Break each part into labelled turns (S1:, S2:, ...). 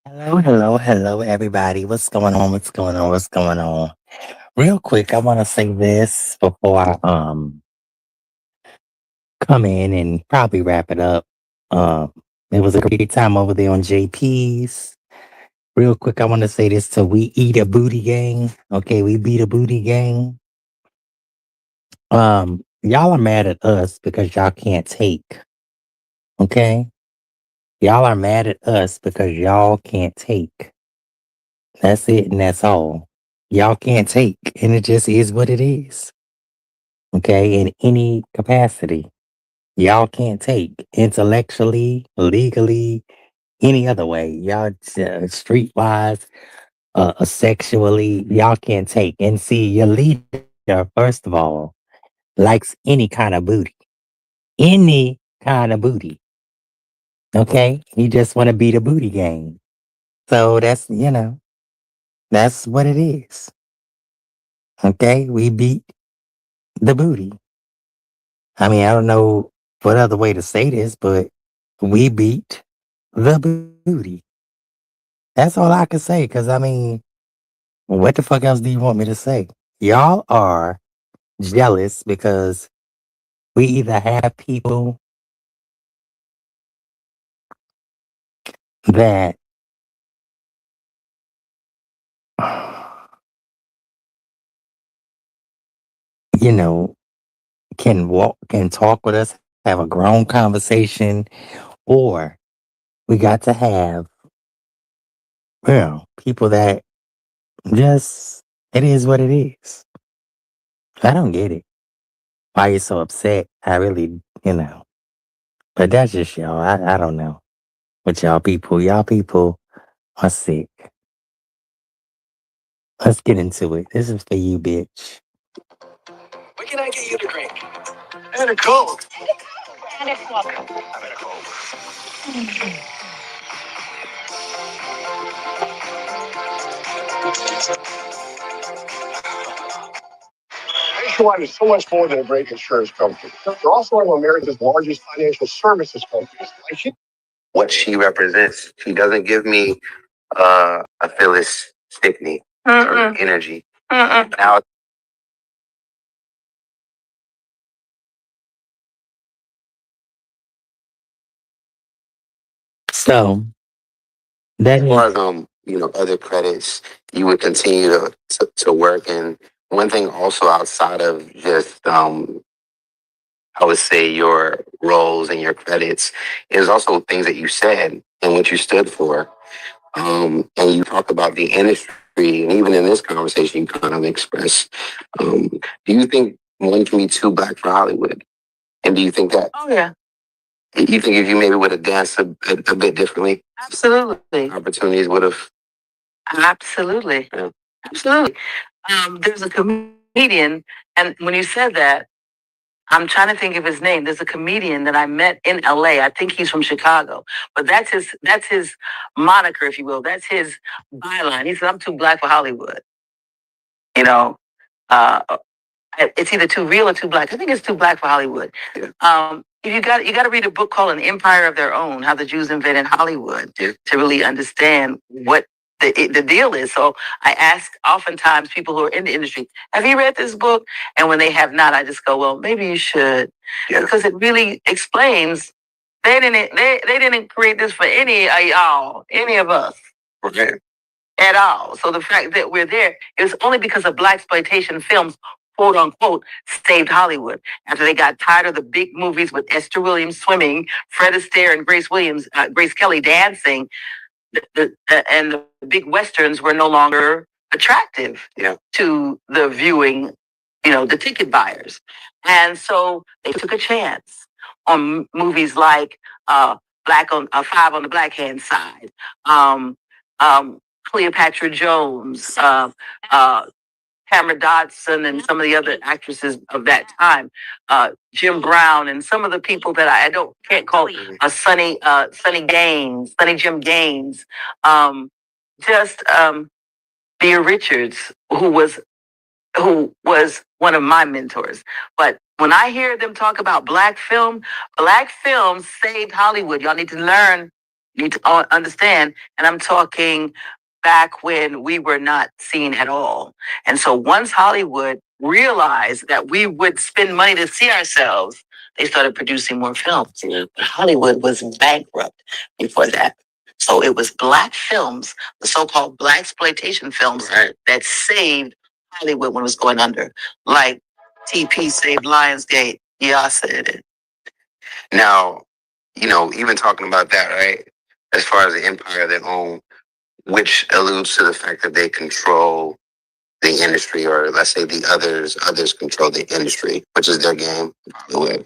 S1: Hello, everybody. What's going on? What's going on? What's going on? Real quick, I want to say this before I come in and probably wrap it up. Um, it was a great time over there on JP's. Real quick, I want to say this till we eat a booty gang. Okay, we beat a booty gang. Y'all are mad at us because y'all can't take. Okay, y'all are mad at us because y'all can't take. That's it, and that's all. Y'all can't take, and it just is what it is. Okay, in any capacity. Y'all can't take intellectually, legally, any other way. Y'all streetwise, sexually, y'all can't take. And see, your leader, first of all, likes any kind of booty. Any kind of booty. Okay? He just want to beat a booty game. So that's what it is. Okay? We beat the booty. I mean, I don't know what other way to say this, but we beat the booty. That's all I can say. Cause I mean, what the fuck else do you want me to say? Y'all are jealous because we either have people that, you know, can talk with us, have a grown conversation, or we got to have, people that just, it is what it is. I don't get it. Why you so upset? I really, but that's just y'all. I don't know. But y'all people are sick. Let's get into it. This is for you, bitch. What can I get you to drink? And a Coke. And a Coke. I'm in a Coke. Nationwide is so much more than a great insurance company. They're also one of America's largest financial services companies. What she represents. She doesn't give me a Phyllis Stickney or energy. Now, so that was other credits you would continue to work. And one thing also outside of just I would say your roles and your credits is also things that you said and what you stood for. And you talk about the industry, and even in this conversation, you kind of express. Do you think one can be too black for Hollywood? And do you think that? Oh yeah. You think if you maybe would have danced a bit differently? Absolutely. Opportunities would have. Absolutely. Yeah. Absolutely. There's a comedian, and when you said that, I'm trying to think of his name. There's a comedian that I met in LA. I think he's from Chicago, but that's his moniker, if you will. That's his byline. He said, "I'm too black for Hollywood." You know, uh, it's either too real or too black. I think it's too black for Hollywood. Yeah. You got to read a book called An Empire of Their Own: How the Jews Invented Hollywood, to really understand what the deal is. So I ask oftentimes people who are in the industry, have you read this book? And when they have not, I just go, well, maybe you should. Yeah. Because it really explains they didn't create this for any of y'all, any of us. Okay. At all. So the fact that we're there is only because of black exploitation films, quote unquote, saved Hollywood. After they got tired of the big movies with Esther Williams swimming, Fred Astaire and Grace Kelly dancing, and the big westerns were no longer attractive. Yeah. To the viewing, the ticket buyers, and so they took a chance on movies like Black on Five on the Black Hand Side, um, Cleopatra Jones, Tamara Dodson, and some of the other actresses of that time, Jim Brown, and some of the people that I can't call Sonny Jim Gaines, just Thea Richards, who was one of my mentors. But when I hear them talk about black film saved Hollywood. Y'all need to learn
S2: You understand? And I'm talking back when we were not seen at all. And so once Hollywood realized that we would spend money to see ourselves, they started producing more films. But Hollywood was bankrupt before that. So it was black films, the so-called black exploitation films, right, that saved Hollywood when it was going under. Like TP saved Lionsgate. Yeah, I said it.
S1: Now, even talking about that, right? As far as the empire they own, which alludes to the fact that they control the industry, or let's say the others control the industry, which is their game, Hollywood.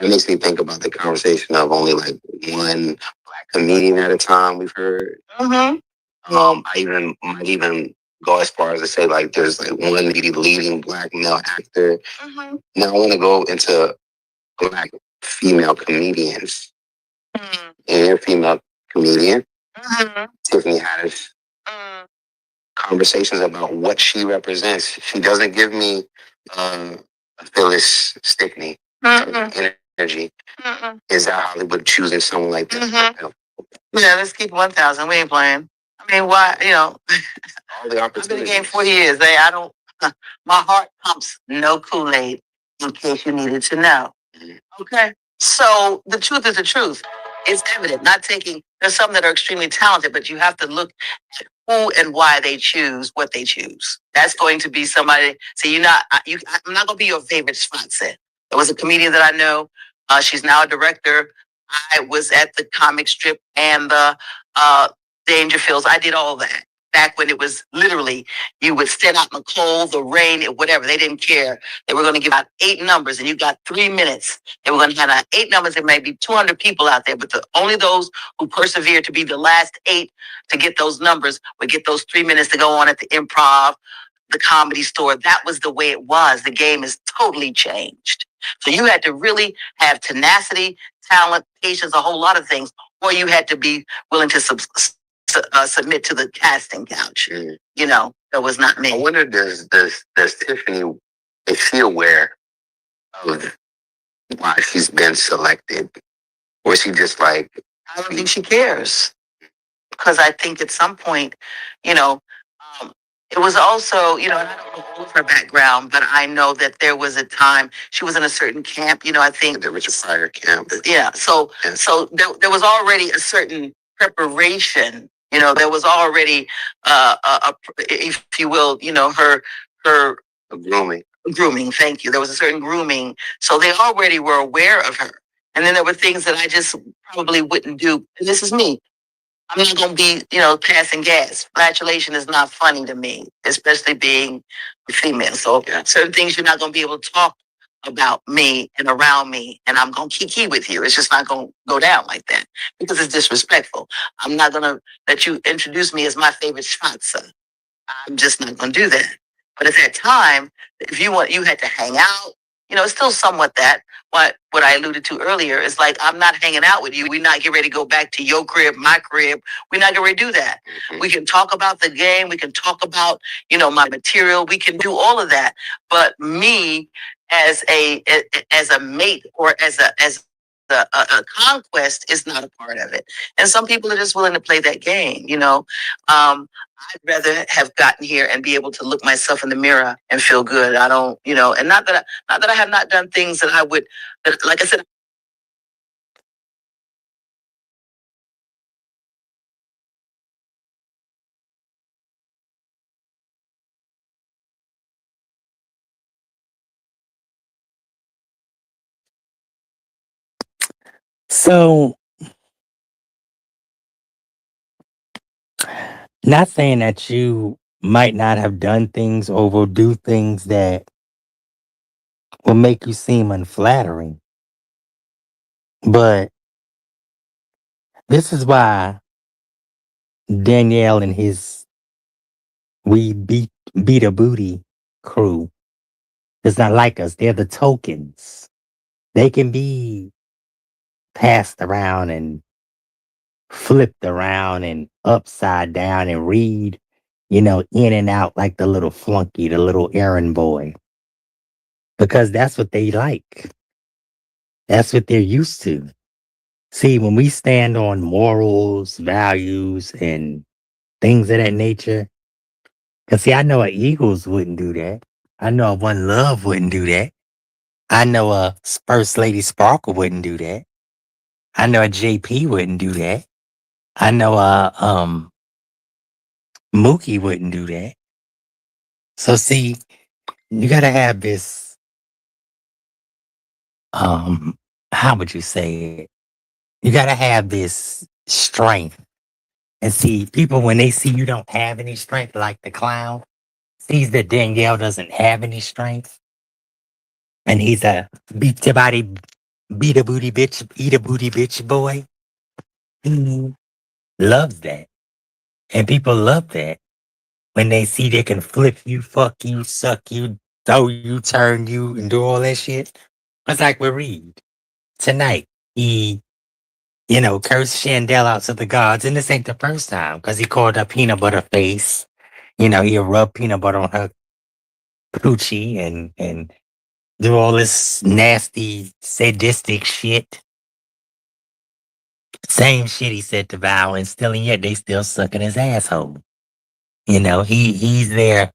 S1: It makes me think about the conversation of only like one black comedian at a time we've heard. I might even go as far as to say like there's like one leading black male actor. Now I want to go into black female comedians. And your female comedian, Tiffany Haddish, conversations about what she represents. She doesn't give me a Phyllis Stickney energy. Is that Hollywood choosing someone like that?
S2: Yeah, let's keep 1,000. We ain't playing. I mean, why?
S1: All the
S2: I've been in the
S1: opportunities.
S2: game 40 years. I don't. My heart pumps no Kool-Aid. In case you needed to know. Okay. So the truth is the truth. It's evident. Not taking. There's some that are extremely talented, but you have to look at who and why they choose what they choose. That's going to be somebody. So you're not. I'm not going to be your favorite spot set. There was a comedian that I know. She's now a director. I was at the comic strip and the Dangerfields. I did all that back when it was literally you would stand out in the cold, the rain, whatever. They didn't care. They were going to give out 8 numbers, and you got 3 minutes. They were going to hand out 8 numbers. There may be 200 people out there, but only those who persevered to be the last 8 to get those numbers would get those 3 minutes to go on at the Improv, the Comedy Store. That was the way it was. The game has totally changed. So you had to really have tenacity, talent, patience, a whole lot of things, or you had to be willing to submit to the casting couch. That was not me.
S1: I wonder, does Tiffany, is she aware of why she's been selected? Or is she just like,
S2: I don't think she cares. Because I think at some point, it was also, and I don't know all of her background, but I know that there was a time she was in a certain camp, I think.
S1: The Richard Pryor camp.
S2: Yeah. So there was already a certain preparation, there was already, if you will, her
S1: grooming.
S2: Grooming. Thank you. There was a certain grooming. So they already were aware of her. And then there were things that I just probably wouldn't do. And this is me. I'm not going to be, passing gas. Flatulation is not funny to me, especially being a female. So certain things you're not going to be able to talk about me and around me, and I'm going to kiki with you. It's just not going to go down like that because it's disrespectful. I'm not going to let you introduce me as my favorite sponsor. I'm just not going to do that. But at that time, if you had to hang out. It's still somewhat that. What I alluded to earlier is like, I'm not hanging out with you. We're not getting ready to go back to your crib, my crib. We're not getting ready to do that. We can talk about the game. We can talk about, my material. We can do all of that. But me as a mate or as a conquest is not a part of it. And some people are just willing to play that game, I'd rather have gotten here and be able to look myself in the mirror and feel good. I don't, and not that I have not done things that I would, like I said.
S3: So, not saying that you might not have done things or will do things that will make you seem unflattering, but this is why Danielle and his We Beat a Booty crew does not like us. They're the tokens. They can be passed around and flipped around and upside down and read, in and out like the little flunky, the little errand boy. Because that's what they like. That's what they're used to. See, when we stand on morals, values, and things of that nature, because see, I know a Eagles wouldn't do that. I know a One Love wouldn't do that. I know a First Lady Sparkle wouldn't do that. I know a JP wouldn't do that. I know a Mookie wouldn't do that. So see, you gotta have this how would you say it? You gotta have this strength. And see, people when they see you don't have any strength, like the clown, sees that Danielle doesn't have any strength, and he's a beat your body, beat a booty bitch, eat a booty bitch boy. He loves that. And people love that when they see they can flip you, fuck you, suck you, throw you, turn you, and do all that shit. It's like with Reed. Tonight, he, cursed Chandel out to the gods. And this ain't the first time because he called her peanut butter face. He'll rub peanut butter on her coochie and do all this nasty, sadistic shit. Same shit he said to Val, and still, and yet they still sucking his asshole. He's there.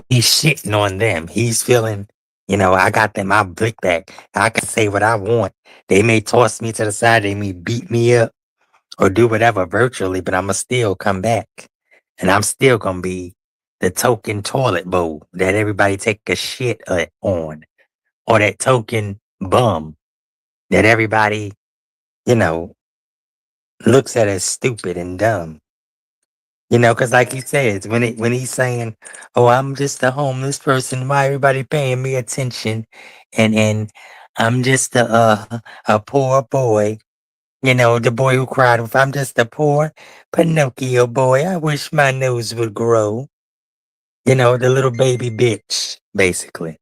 S3: He's shitting on them. He's feeling, I got them my blick back. I can say what I want. They may toss me to the side. They may beat me up or do whatever virtually, but I'ma still come back. And I'm still gonna be the token toilet bowl that everybody take a shit on. Or that token bum that everybody, you know, looks at as stupid and dumb. Because like he says, when he's saying, "Oh, I'm just a homeless person. Why everybody paying me attention?" and I'm just a poor boy. The boy who cried. If I'm just a poor Pinocchio boy, I wish my nose would grow. The little baby bitch, basically.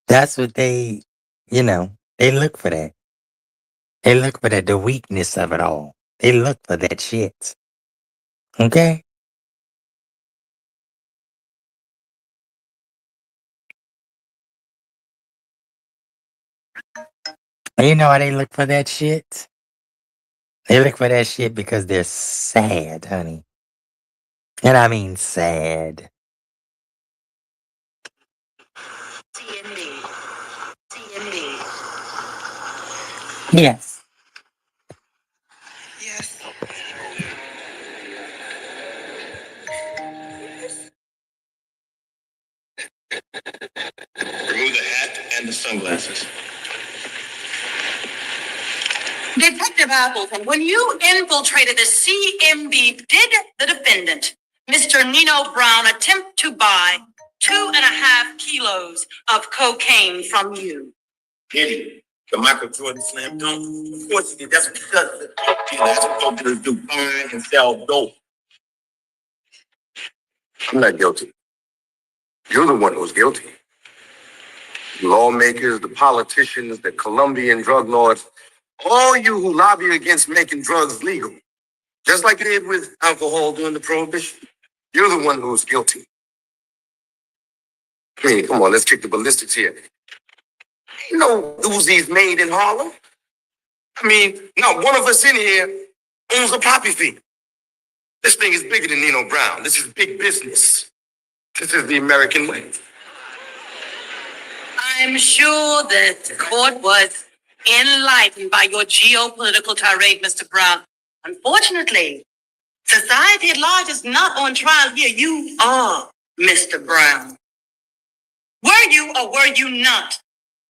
S3: That's what they look for that. They look for that, the weakness of it all. They look for that shit. Okay? And you know why they look for that shit? They look for that shit because they're sad, honey. And I mean sad.
S2: TND. TND.
S3: Yes.
S2: Yes. Remove the hat and the sunglasses. Detective Appleton, when you infiltrated the CMB, did the defendant, Mr. Nino Brown, attempt to buy 2.5 kilos of cocaine from you? Did the Michael Jordan slam dunk? Of course he did. That's what he does. That's what folks do, buy and sell dope. I'm not guilty. You're the one who's guilty. The lawmakers, the politicians, the Colombian drug lords, all you who lobby against making drugs legal, just like you did with alcohol during the Prohibition, you're the one who's guilty. I mean, come on, let's kick the ballistics here. Ain't no Uzis made in Harlem. I mean, not one of us in here owns a poppy field. This thing is bigger than Nino Brown. This is big business. This is the American way. I'm sure that the court was enlightened by your geopolitical tirade, Mr. Brown. Unfortunately, society at large is not on trial here. You are Mr. Brown. Were you or were you not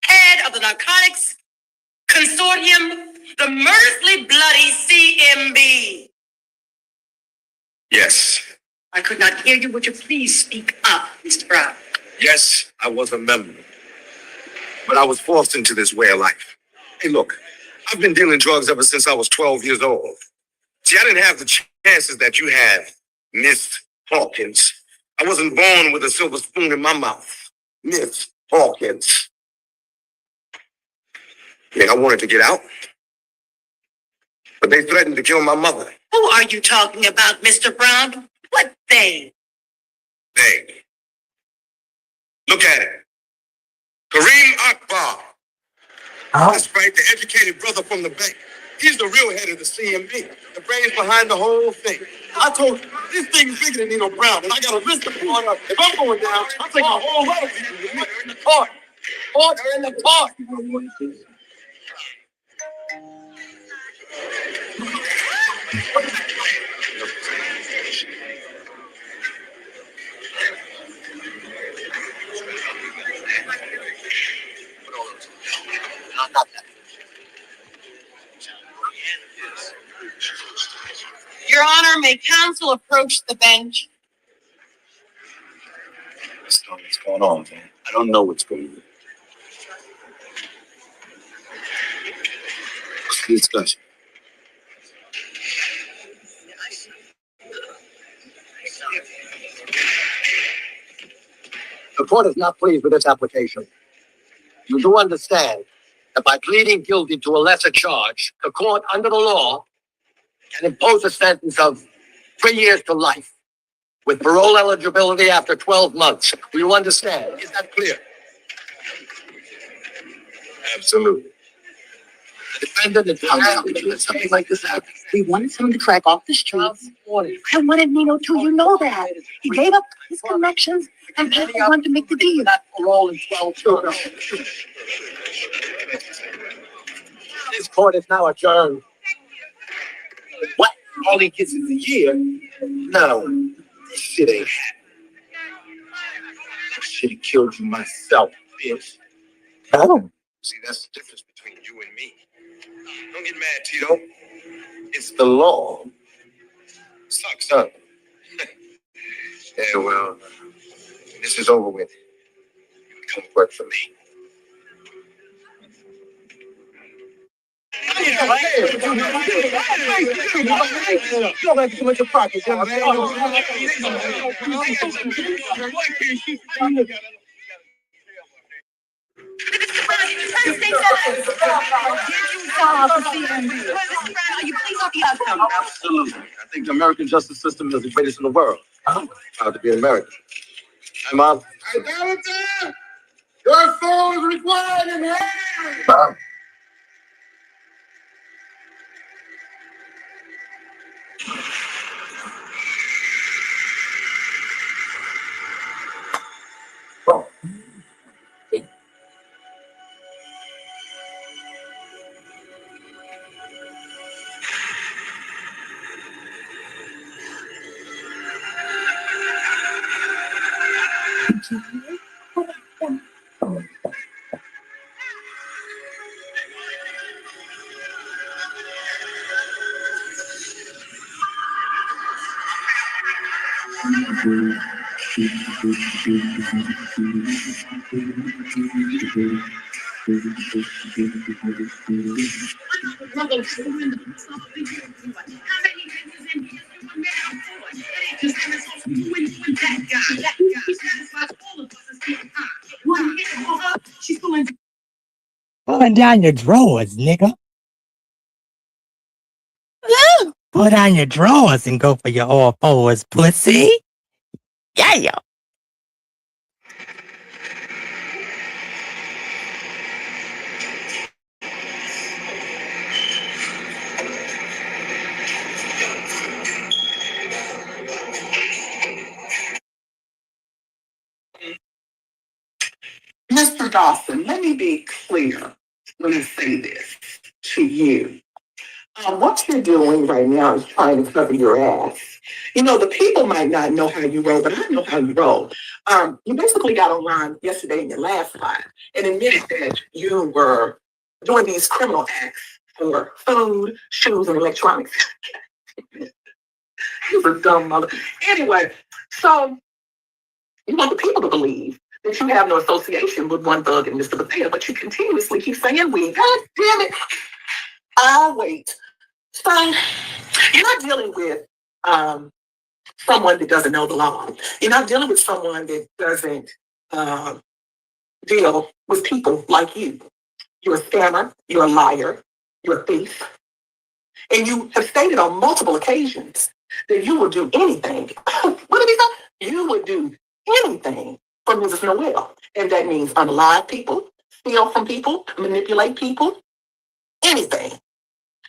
S2: head of the narcotics consortium, the murderously bloody CMB? Yes. I could not hear you. Would you please speak up, Mr. Brown? Yes, I was a member. But I was forced into this way of life. Hey, look, I've been dealing drugs ever since I was 12 years old. See, I didn't have the chances that you have, Miss Hawkins. I wasn't born with a silver spoon in my mouth. Miss Hawkins. I wanted to get out, but they threatened to kill my mother. Who are you talking about, Mr. Brown? What they? They. Look at it. Kareem Akbar.
S3: Oh,
S4: That's right, the educated brother from the bank. He's the real head of the CMB, the brains behind the whole thing. I told you, this thing is bigger than Nino Brown, and I got a list of people. If I'm going down, I'm taking a whole lot of people with me. They're in the park. They're in the park.
S2: Your Honor, may counsel approach the bench?
S4: What's going on, man? I don't know what's going on. What's the discussion? The court is not pleased with this application. You do understand that by pleading guilty to a lesser charge, the court, under the law, can impose a sentence of 3 years to life with parole eligibility after 12 months. Do you understand? Is that clear? Absolutely. The defendant is happy to let something like this happen.
S2: We wanted someone to track off the streets. I wanted Nino too, you know that. He gave up his connections and people wanted to make the deal.
S4: Not parole in 12 children. This court is now adjourned. What? All he gets is a year? No, this shit ain't happening. I should have killed you myself, bitch.
S3: oh.
S4: See, that's the difference between you and me. Don't get mad, Tito. It's the law. Sucks, huh? Yeah, well, this is over with. You come work for me. Absolutely. I think the American justice system is the greatest in the world. I'm proud to be an American. Hey, Mom. Hey, Valentine! Your soul is required in heaven!
S3: Pulling down your drawers, nigga. Pull down your drawers and go for your all fours, pussy. Yeah.
S2: Mr. Dawson, let me be clear when I say this to you. What you're doing right now is trying to cover your ass. You know, the people might not know how you roll, but I know how you roll. You basically got online yesterday in your last live and admitted that you were doing these criminal acts for food, shoes, and electronics. You're a dumb mother. Anyway, so you want the people to believe that you have no association with one thug and Mr. Potato, but you continuously keep saying we. God damn it. I'll wait. So you're not dealing with someone that doesn't know the law. You're not dealing with someone that doesn't deal with people like you. You're a scammer, you're a liar, you're a thief. And you have stated on multiple occasions that you will do anything. What did he say? You would do anything for Mrs. Noel. And that means unalive people, steal from people, manipulate people, anything.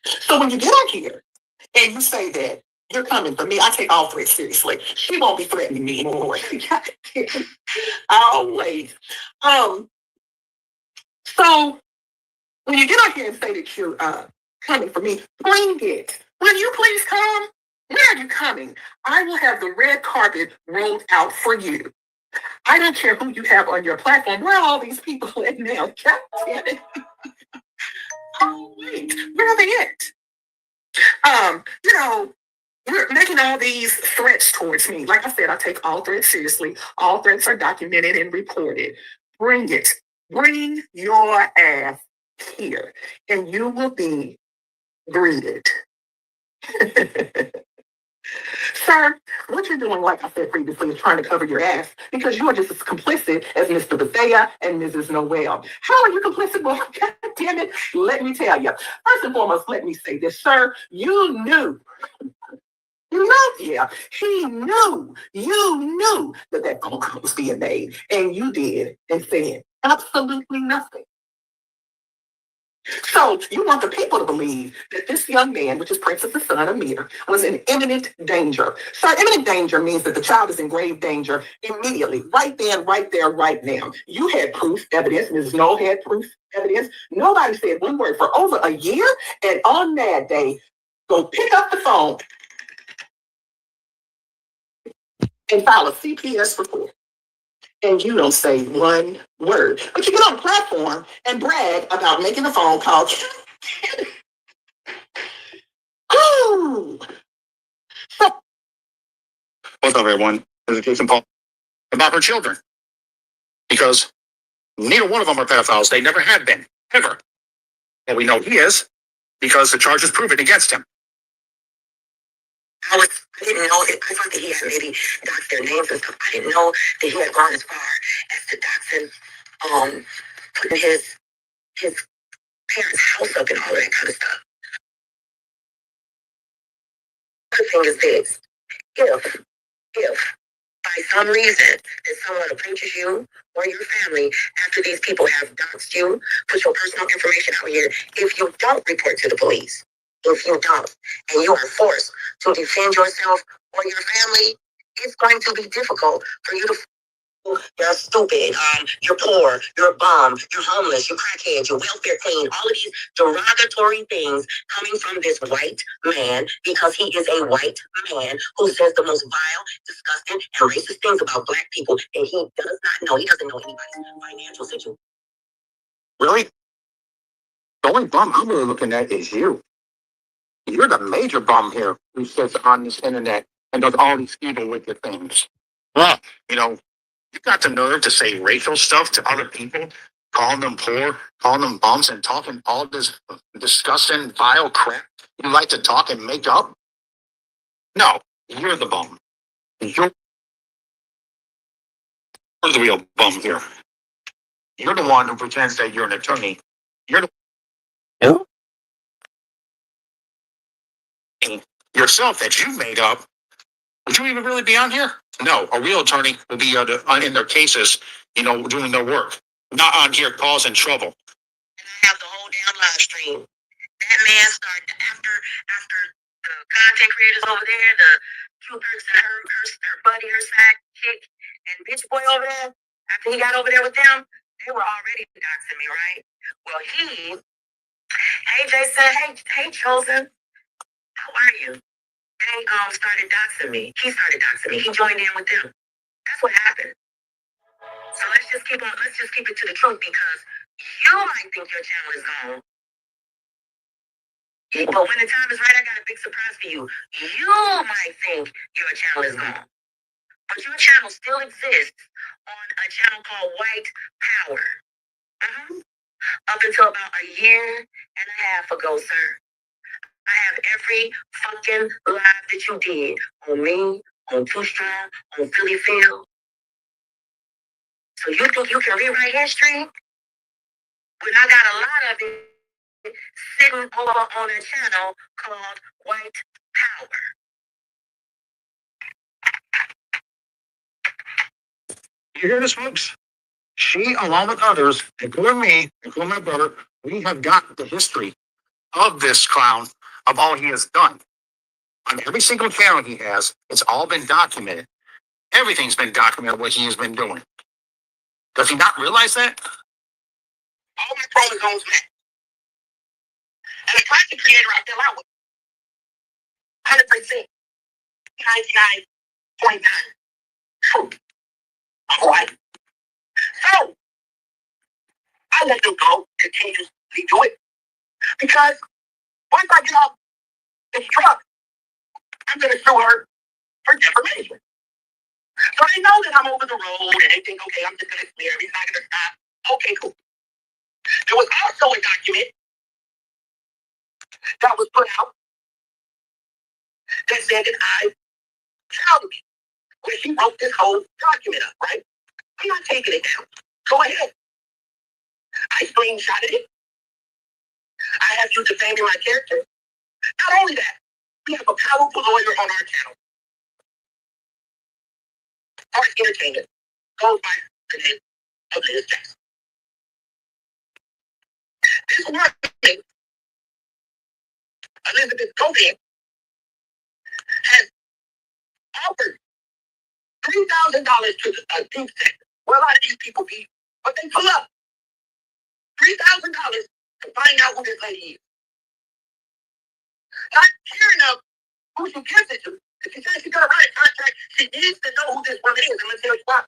S2: So when you get on here and you say that you're coming for me, I take all threats seriously. She won't be threatening me anymore. Always. So when you get on here and say that you're coming for me, bring it. Will you please come? Where are you coming? I will have the red carpet rolled out for you. I don't care who you have on your platform. Where are all these people at now? God damn it. Oh, wait. Where are they at? You're making all these threats towards me. Like I said, I take all threats seriously. All threats are documented and reported. Bring it. Bring your ass here, and you will be greeted. Sir, what you're doing, like I said previously, is trying to cover your ass because you are just as complicit as Mr. Bethea and Mrs. Noel. How are you complicit? Well, God damn it, let me tell you. First and foremost, let me say this, sir. You knew. Yeah, he knew, you knew that phone call was being made, and you did and said absolutely nothing. So you want the people to believe that this young man, which is Princess's son Amir, was in imminent danger. So imminent danger means that the child is in grave danger immediately, right then, right there, right now. You had proof, evidence. Ms. Noel had proof, evidence. Nobody said one word for over a year, and on that day, go pick up the phone and file a CPS report. And you don't say one word. But you get on the platform and brag about making a phone call.
S4: What's up, everyone? This is Jason Paul about her children. Because neither one of them are pedophiles. They never have been, ever. And we know he is because the charge is proven against him.
S2: I didn't know that. I thought that he had maybe doxed their names and stuff. I didn't know that he had gone as far as to doxing, putting his parents' house up and all of that kind of stuff. The thing is this: if by some reason that someone approaches you or your family after these people have doxed you, put your personal information out here, if you don't report to the police, if you don't, and you are forced to defend yourself or your family, it's going to be difficult for you to. You're stupid. You're poor. You're a bum. You're homeless. You're crackhead. You're welfare queen. All of these derogatory things coming from this white man because he is a white man who says the most vile, disgusting, and racist things about black people, and he does not know. He doesn't know anybody's financial situation.
S4: Really? The only bum I'm really looking at is you. You're the major bum here who sits on this internet and does all these evil, wicked things. Well, you got the nerve to say racial stuff to other people, calling them poor, calling them bums, and talking all this disgusting, vile crap you like to talk and make up? No, you're the bum. You're the real bum here. You're the one who pretends that you're an attorney. You're the yourself that you made up. Would you even really be on here? No, a real attorney would be in their cases, doing their work, not on here causing trouble.
S2: And I have the whole damn live stream. That man started after the content creators over there, the Cupers and her buddy, her side chick, and bitch boy over there. After he got over there with them, they were already doxing me, right? Well, hey Jason, hey Chosen, how are you? They started doxing me. He started doxing me. He joined in with them. That's what happened. So let's just keep it to the truth because you might think your channel is gone. But when the time is right, I got a big surprise for you. You might think your channel is gone. But your channel still exists on a channel called White Power. Up until about a year and a half ago, sir. I have every fucking live that you did on me, on Too Strong, on Philly Field. So you think you can rewrite history? When I got a lot of it sitting over on a channel called White Power.
S4: You hear this, folks? She, along with others, including me, including my brother, we have got the history of this clown, of all he has done. On every single channel he has, it's all been documented. Everything's been documented what he has been doing. Does he not realize that? All my chromosomes match. And the content creator I fell out with, 100%, 99.9 true. All right. So I let them go, continuously do it. Because once I get off this truck, I'm going to sue her for defamation. So they know that I'm over the road and they think, okay, I'm just going to clear. He's not going to stop. Okay, cool. There was also a document that was put out that said that I found me, where she wrote this whole document up, right? I'm not taking it down. Go ahead. I screenshotted it. I have you defaming my character. Not only that, we have a powerful lawyer on our channel. Arts Entertainment goes by the name of Liz Jackson. This woman, Elizabeth Govan, has offered $3,000 to the youth sector, where a lot of these people be, but they pull up $3,000 to find out who this lady is. Not caring of who she gives it to. If she says she's gonna write a contract, she needs to know who this woman is. I'm gonna tell you why.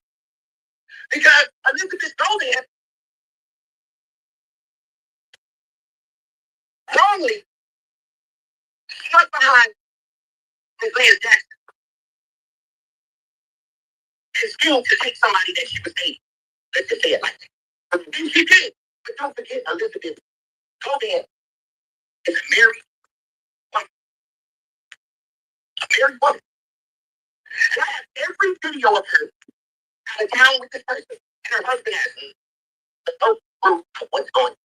S4: Because Elizabeth Govan wrongly stuck behind Ms. Liz Jackson and schemed to take somebody that she was dating. Let's just say it like that. And she did. But don't forget, Elizabeth Govan is a married woman. A married woman. And I have every video of her out of town with this person. And her husband asked me, oh, what's going on?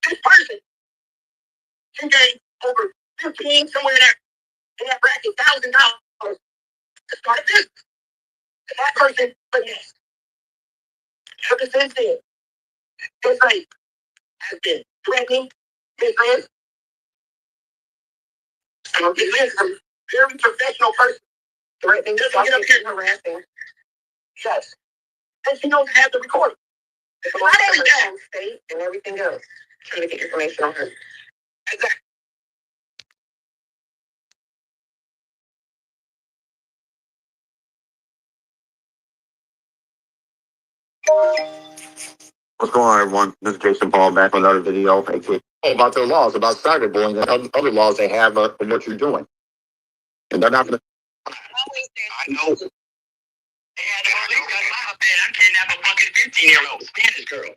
S4: This person, she gave over 15, somewhere in that bracket, $1,000 to start a business. And that person finessed. Ever since then, this lady has been threatening Ms. Liz. Ms. Liz is a very professional person. Threatening to get up here and harassing. Yes. And she knows how to record it. Not every day. State and everything else. Trying to get information on her. Exactly. What's going on, everyone? This is Jason Paul back with another video. About their laws, about cyberbullying and other laws they have for what you're doing. And they're not going to. I know. I kidnapped a fucking 15-year-old Spanish girl.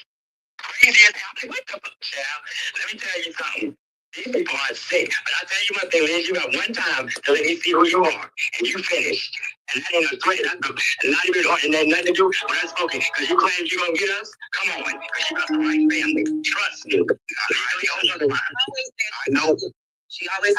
S4: Crazy as hell. What the fuck, child? Let me tell you something. These people are sick. But I tell you one thing, Liz, you got one time to let me see who you are. And you finished. And that ain't a threat. That's not even, and that nothing to do with unspoken. Because you claim you're going to get us? Come on. Because you got the right family. Trust me. I know. She always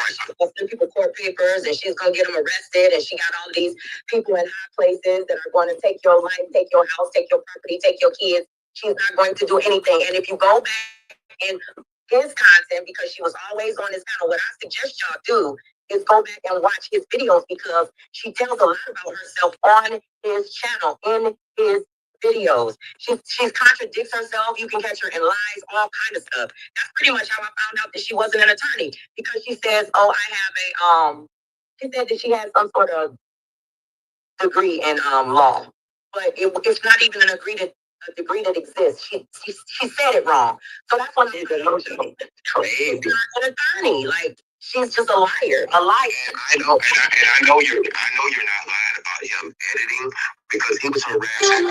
S4: send people court papers and she's going to get them arrested. And she got all these people in high places that are going to take your life, take your house, take your property, take your kids. She's not going to do anything. And if you go back in his content, because she was always on his channel, what I suggest y'all do is go back and watch his videos, because she tells a lot about herself on his channel, in his videos. She contradicts herself. You can catch her in lies, all kind of stuff. That's pretty much how I found out that she wasn't an attorney, because she says, oh, I have a she said that she has some sort of degree in law. But it's not even a degree that exists. She said it wrong. So that's when she's an attorney. Like, she's just a liar. A liar. I know, and I know you're not lying about him editing, because he was harassing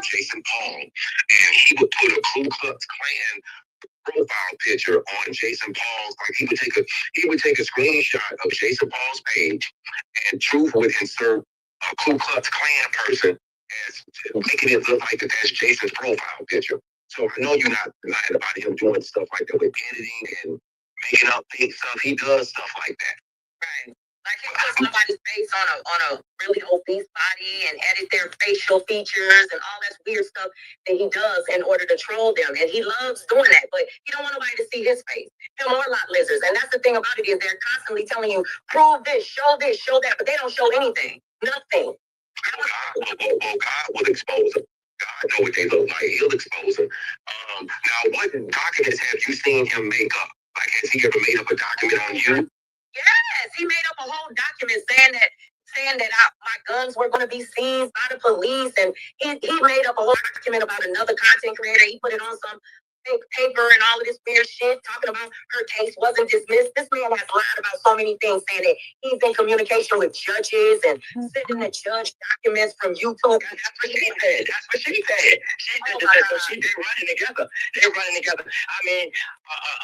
S4: Jason Paul, and he would put a Ku Klux Klan profile picture on Jason Paul's. Like, he would take a screenshot of Jason Paul's page, and Truth would insert a Ku Klux Klan person as making it look like that's Jason's profile picture. So I know you're not lying about him doing stuff like that with editing and making up fake stuff. He does stuff like that. Right.
S2: Like he put somebody's face on a really obese body and edit their facial features and all that weird stuff that he does in order to troll them. And he loves doing that, but he don't want nobody to see his face. Him or lot lizards. And that's the thing about it is they're constantly telling you, prove this, show that, but they don't show anything. Nothing.
S4: God will expose them. God know what they look like. He'll expose them. Now, what documents have you seen him make up? Like, has he ever made up a document on you?
S2: Yes, he made up a whole document saying that my guns were going to be seized by the police, and he made up a whole document about another content creator. He put it on some fake paper and all of this weird shit, talking about her case wasn't dismissed. This man has lied about so many things, saying that he's in communication with judges and sending the judge documents from YouTube.
S4: That's what she said. That's what she said. They're running together. They're running together. I mean,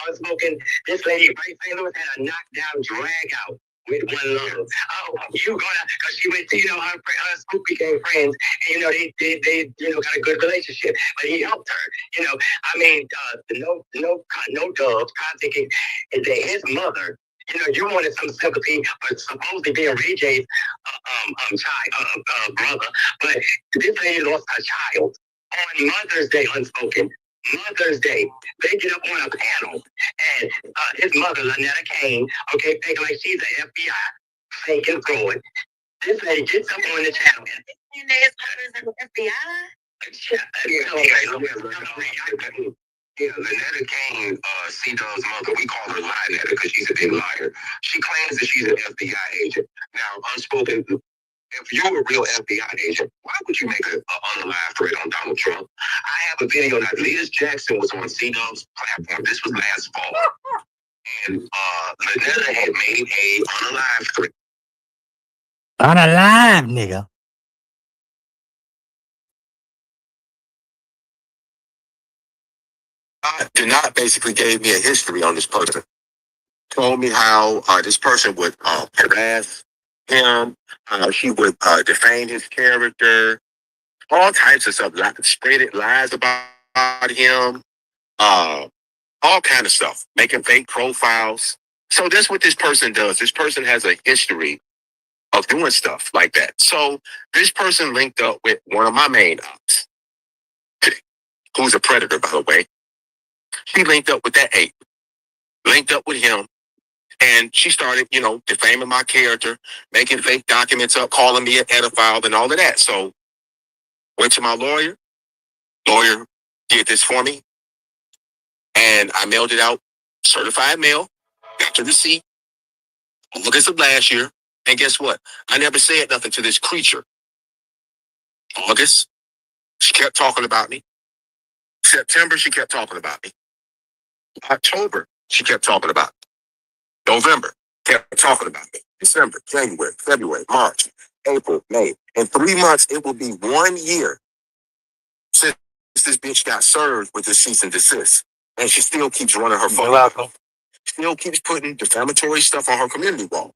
S4: unspoken. This lady, right, St. Louis, had a knockdown drag out with one love. Oh, you gonna? Because she went, her Spook became friends, and they got a good relationship. But he helped her. I mean, no doves. I'm thinking that his mother. You wanted some sympathy, but supposedly being Ray J's brother. But this lady lost a child on Mother's Day, unspoken. Mother's Day, they get up on a panel, and his mother, Lynetta Kane, okay, thinking like she's an FBI, thinking forward. This lady gets up on the channel.
S2: And his mother's an FBI?
S4: Yeah, Lynetta Kane, C-Dub's mother, we call her Lynetta because she's a big liar. She claims that she's an FBI agent. Now, unspoken, if you're a real FBI agent, why would you make an unalive threat on Donald Trump? I have a video that Liz Jackson was on C-Dub's platform. This was last fall. And Lynetta had made a unalive threat.
S3: Unalive, nigga.
S1: Denat basically gave me a history on this person. Told me how this person would harass him, how she would defame his character, all types of stuff, spread lies about him, all kind of stuff, making fake profiles. So that's what this person does. This person has a history of doing stuff like that. So this person linked up with one of my main ops, who's a predator, by the way. She linked up with that ape, linked up with him, and she started, defaming my character, making fake documents up, calling me an pedophile and all of that. So went to my lawyer. Lawyer did this for me, and I mailed it out, certified mail, got the receipt, August of last year. And guess what? I never said nothing to this creature. August, she kept talking about me. September, she kept talking about me. October, she kept talking about me. November, kept talking about me. December, January, February, March, April, May. In 3 months, it will be 1 year since this bitch got served with this cease and desist. And she still keeps running her phone. Still keeps putting defamatory stuff on her community wall.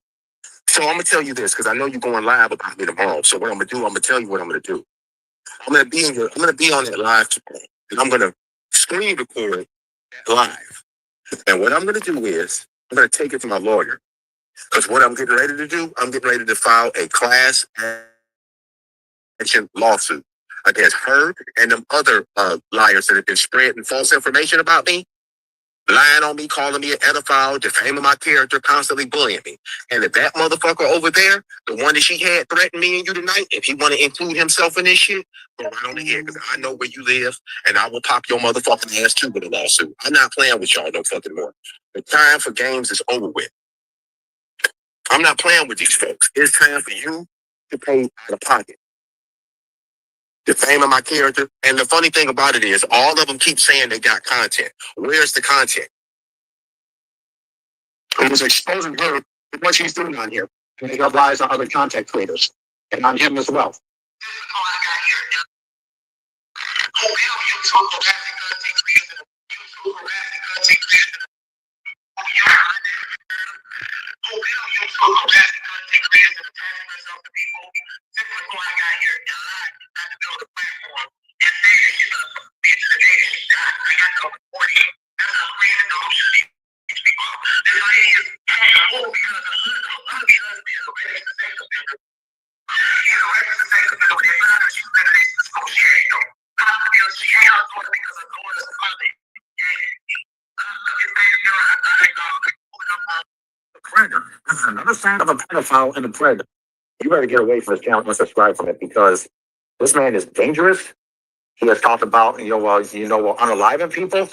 S1: So I'm going to tell you this, because I know you're going live about me tomorrow. So what I'm going to do, I'm going to tell you what I'm going to do. I'm going to be on that live tomorrow. And I'm going to screen record that live. And what I'm going to do is, I'm going to take it to my lawyer. Because what I'm getting ready to do, I'm getting ready to file a class action lawsuit against her and them other liars that have been spreading false information about me, lying on me, calling me an pedophile, defaming my character, constantly bullying me. And if that motherfucker over there, the one that she had threatened me and you tonight, if he want to include himself in this shit, go right on ahead, because I know where you live, and I will pop your motherfucking ass too with a lawsuit. I'm not playing with y'all no fucking more. The time for games is over with. I'm not playing with these folks. It's time for you to pay out of pocket. Defaming my character. And the funny thing about it is, all of them keep saying they got content. Where's the content? It was exposing her to what she's doing on here. And they got lies on other content creators. And on him as well.
S4: another sign of a pedophile and a predator. You better get away from his channel and subscribe from it because this man is dangerous. He has talked about, unaliving people.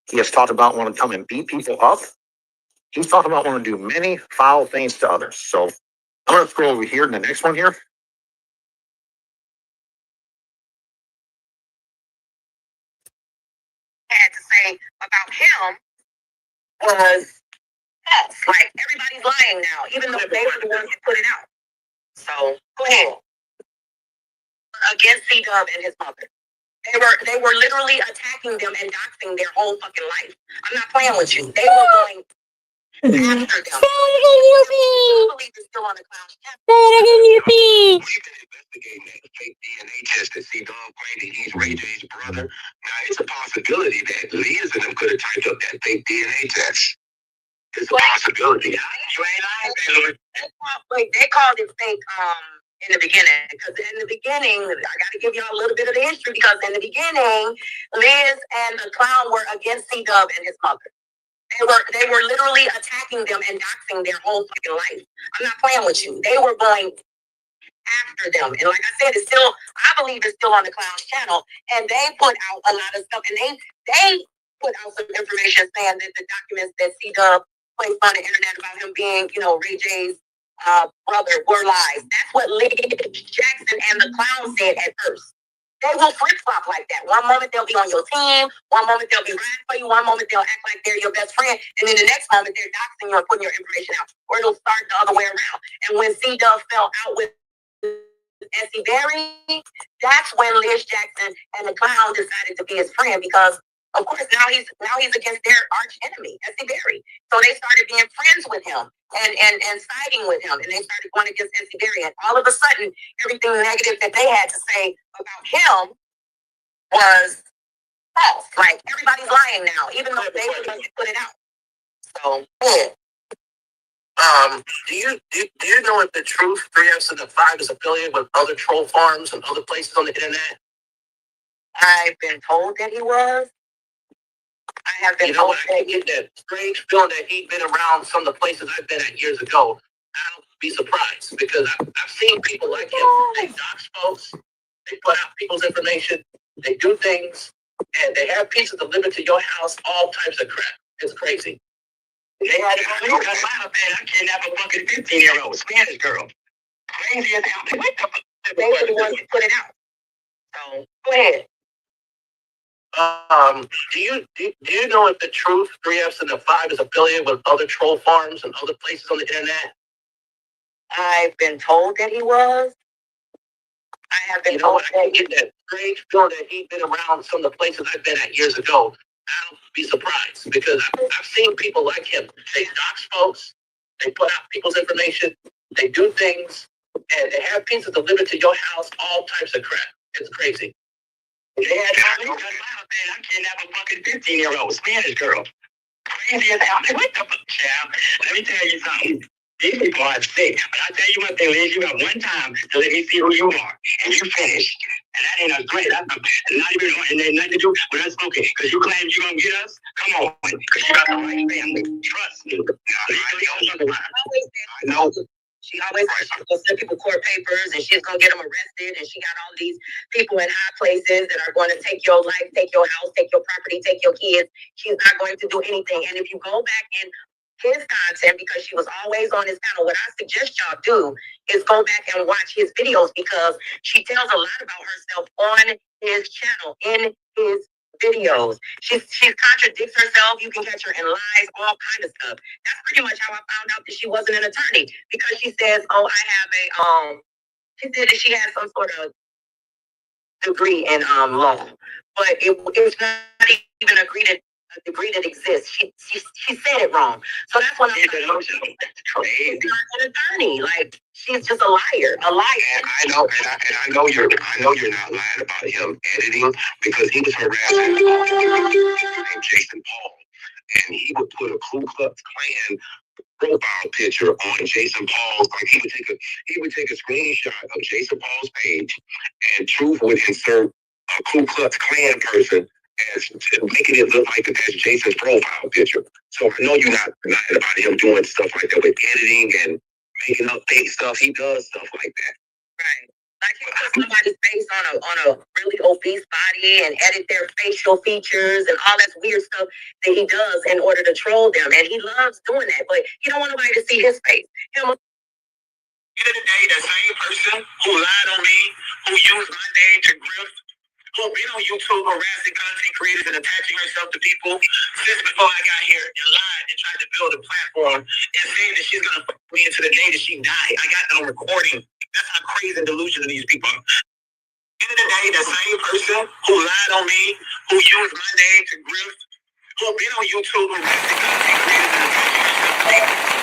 S4: He has talked about wanting to come and beat people up. He's talking about wanting to do many foul things to others. So I'm going to scroll over here in the next one here.
S2: Had to say about him was false. Like everybody's lying now, even though they were the ones that put it out. So go ahead. Against C-Dub and his mother. They were literally attacking them and doxing their whole fucking life. I'm not playing with you. They were going after them. I believe it's still on the cloud.
S4: We've been investigating that fake DNA test that C-Dub claimed that he's Ray J's brother. Now it's a possibility that Liz and them could have typed up that fake DNA test. It's a possibility. You ain't lying,
S2: Wait, they called it fake in the beginning, because in the beginning, I got to give y'all a little bit of the history, because in the beginning, Liz and the clown were against C-Dub and his mother. They were literally attacking them and doxing their whole fucking life. I'm not playing with you. They were going after them. And like I said, I believe it's still on the clown's channel. And they put out a lot of stuff, and they put out some information saying that the documents that C-Dub placed on the internet about him being, Ray J's brother were lies. That's what Lee Jackson and the clown said at first. They will flip-flop like that. One moment they'll be on your team, one moment they'll be riding for you, one moment they'll act like they're your best friend, and then the next moment they're doxing you and putting your information out. Or it'll start the other way around. And when C-Dub fell out with Essie Berry, that's when Liz Jackson and the clown decided to be his friend, because of course now he's against their arch enemy, Essie Berry. So they started being friends with him and siding with him, and they started going against Essie Berry. And all of a sudden, everything negative that they had to say about him was false. Like everybody's lying now, even though they were going to put it out. So yeah.
S4: Do you know if the Truth 3Fs and the 5 is affiliated with other troll farms and other places on the internet?
S2: I've been told that he was. I have been told
S4: that. I get that strange feeling that he'd been around some of the places I've been at years ago. I don't be surprised, because I've seen people like him. They dox folks, they put out people's information, they do things, and they have pieces delivered to your house, all types of crap. It's crazy. They had it on me. I kidnapped a fucking 15-year-old Spanish girl. Crazy as hell.
S2: They were the ones that put it out. So go ahead.
S4: Do you know if the Truth 3Fs and the 5 is affiliated with other troll farms and other places on the internet?
S2: I've been told that he was. I have been told that.
S4: I get that strange feeling that he'd been around some of the places I've been at years ago. I don't be surprised, because I've seen people like him. They dox folks, they put out people's information, they do things, and they have pieces delivered to your house, all types of crap. It's crazy. They had I kidnapped a fucking 15-year-old Spanish girl. Crazy as hell. What the fuck, child? Let me tell you something. These people are sick. But I tell you one thing, Liz, you got one time to let me see who you are. And you finished. And that ain't a great. That's not even, and there's nothing to do with us smoking. Because you claim you're going to get us? Come on. Because you got the right family. Trust me. I know.
S2: She always said she's going to send people court papers, and she's going to get them arrested, and she got all these people in high places that are going to take your life, take your house, take your property, take your kids. She's not going to do anything. And if you go back in his content, because she was always on his channel, what I suggest y'all do is go back and watch his videos, because she tells a lot about herself on his channel, in his videos. She contradicts herself. You can catch her in lies, all kind of stuff. That's pretty much how I found out that she wasn't an attorney, because she says, "Oh, I have a she said that she has some sort of degree in law, but it's not even a degree that exists." She said it wrong. So that's when I said, "Crazy. She's not an attorney. Like, she's just a liar, a liar."
S4: And I know you're not lying about him editing, because he was harassing named Jason Paul, and he would put a Ku Klux Klan profile picture on Jason Paul's. Like he would take a screenshot of Jason Paul's page, and Truth would insert a Ku Klux Klan person as making it look like that's Jason's profile picture. So I know you're not lying about him doing stuff like that with editing and
S2: making up fake stuff. He does stuff like that. Right. Like he put somebody's face on a really obese body and edit their facial features and all that weird stuff that he does in order to troll them. And he loves doing that, but he don't want nobody to see his face. Him. At the end of the day, that same person who lied on me, who used my name to grift, who been on YouTube harassing content creators and attaching herself to people since before I got here and lied and tried to build a platform and saying that she's gonna fuck me into the day that she died. I got that on recording. That's how crazy and delusional these people are. At the end of the day, that same person who lied on me, who used my name to grift, who been on YouTube harassing content creators and attaching herself to people